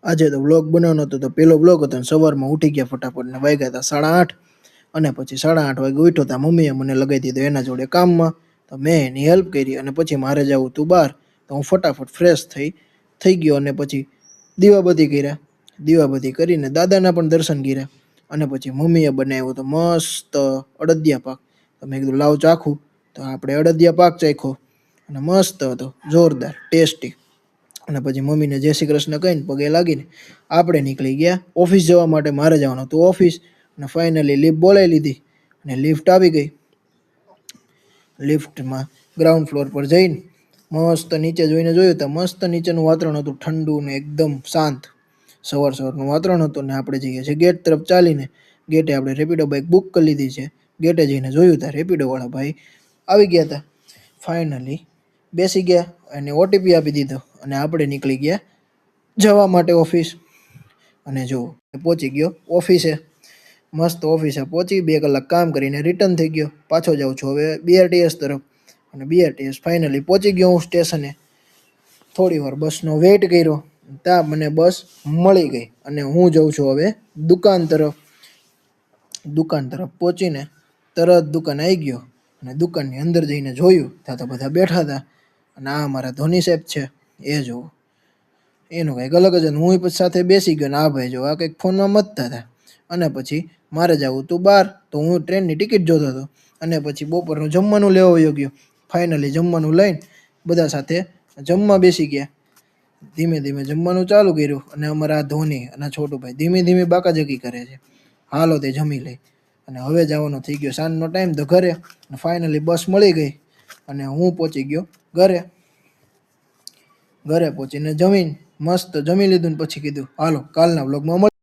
આજે તો વ્લોગ બનાવવાનો હતો તો પેલો વ્લોગ હતો ને સવારમાં ઉઠી ગયા ફટાફટ ને વાગ્યા હતા 8:30 અને પછી 8:30 વાગે ઉઠ્યો તા મમ્મીએ મને લગાવી દીધો એના જોડે કામમાં તો મેં એની હેલ્પ કરી અને પછી મારે જવું તું બહાર તો હું ફટાફટ ફ્રેશ થઈ ગયો અને પછી દીવાબત્તી કરીને દાદાના પણ દર્શન કર્યા અને પછી મમ્મીએ બનાવ્યો તો મસ્ત અડદિયા પાક તો મેં કીધું લાવ ચાખું તો આપણે અડદિયા પાક ચાખ્યો અને મસ્ત હતો જોરદાર ટેસ્ટી અને પછી મમ્મીને જય શ્રી કૃષ્ણ કહીને પગે લાગીને આપણે નીકળી ગયા ઓફિસ જવા માટે મારે જવાનું હતું ઓફિસ અને ફાઇનલી લિફ્ટ બોલાવી લીધી અને લિફ્ટ આવી ગઈ લિફ્ટમાં ગ્રાઉન્ડ ફ્લોર પર જઈને મસ્ત નીચે જોઈને જોયું તો મસ્ત નીચેનું વાતાવરણ હતું ઠંડુ ને એકદમ શાંત સવારનું વાતાવરણ હતું ને આપણે જઈએ છીએ ગેટ તરફ ચાલીને ગેટે આપણે રેપિડો બાઇક બુક કરી લીધી છે ગેટે જઈને જોયું ત્યાં રેપિડોવાળા ભાઈ આવી ગયા હતા ફાઇનલી બેસી ગયા અને ઓટીપી આપી દીધો અને આપણે નીકળી ગયા જવા માટે ઓફિસ અને જો પહોંચી ગયો ઓફિસે મસ્ત ઓફિસે પહોંચી 2 કલાક કામ કરીને રિટર્ન થઈ ગયો પાછો જાઉં છું હવે બીઆરટીએસ તરફ અને બીઆરટીએસ ફાઇનલી પહોંચી ગયો હું સ્ટેશને થોડી વાર બસનો વેઇટ કર્યો ત્યાં મને બસ મળી ગઈ અને હું જઉં છું હવે દુકાન તરફ પહોંચીને તરત દુકાન આવી ગયો અને દુકાનની અંદર જઈને જોયું ત્યાં તો બધા બેઠા હતા અને આ મારા ધોની સાહેબ છે એ જોવો એનું કંઈક અલગ જ હું પછી સાથે બેસી ગયો ને આ ભાઈ જો આ કંઈક ફોનમાં મથતા હતા અને પછી મારે જવું તું બહાર તો હું ટ્રેનની ટિકિટ જોતો હતો અને પછી બપોરનું જમવાનું લેવા વયો ગયો ફાઇનલી જમવાનું લઈને બધા સાથે જમવા બેસી ગયા ધીમે ધીમે જમવાનું ચાલુ કર્યું અને અમારા ધોની અને છોટુભાઈ ધીમે ધીમે બાકાજકી કરે છે હાલો તે જમી લઈ અને હવે જવાનો થઈ ગયો સાંજનો ટાઈમ તો ઘરે ફાઇનલી બસ મળી ગઈ અને હું પહોંચી ગયો ઘરે પહોંચીને મસ્ત જમી લીધું ને પછી કીધું હાલો કાલના વ્લોગમાં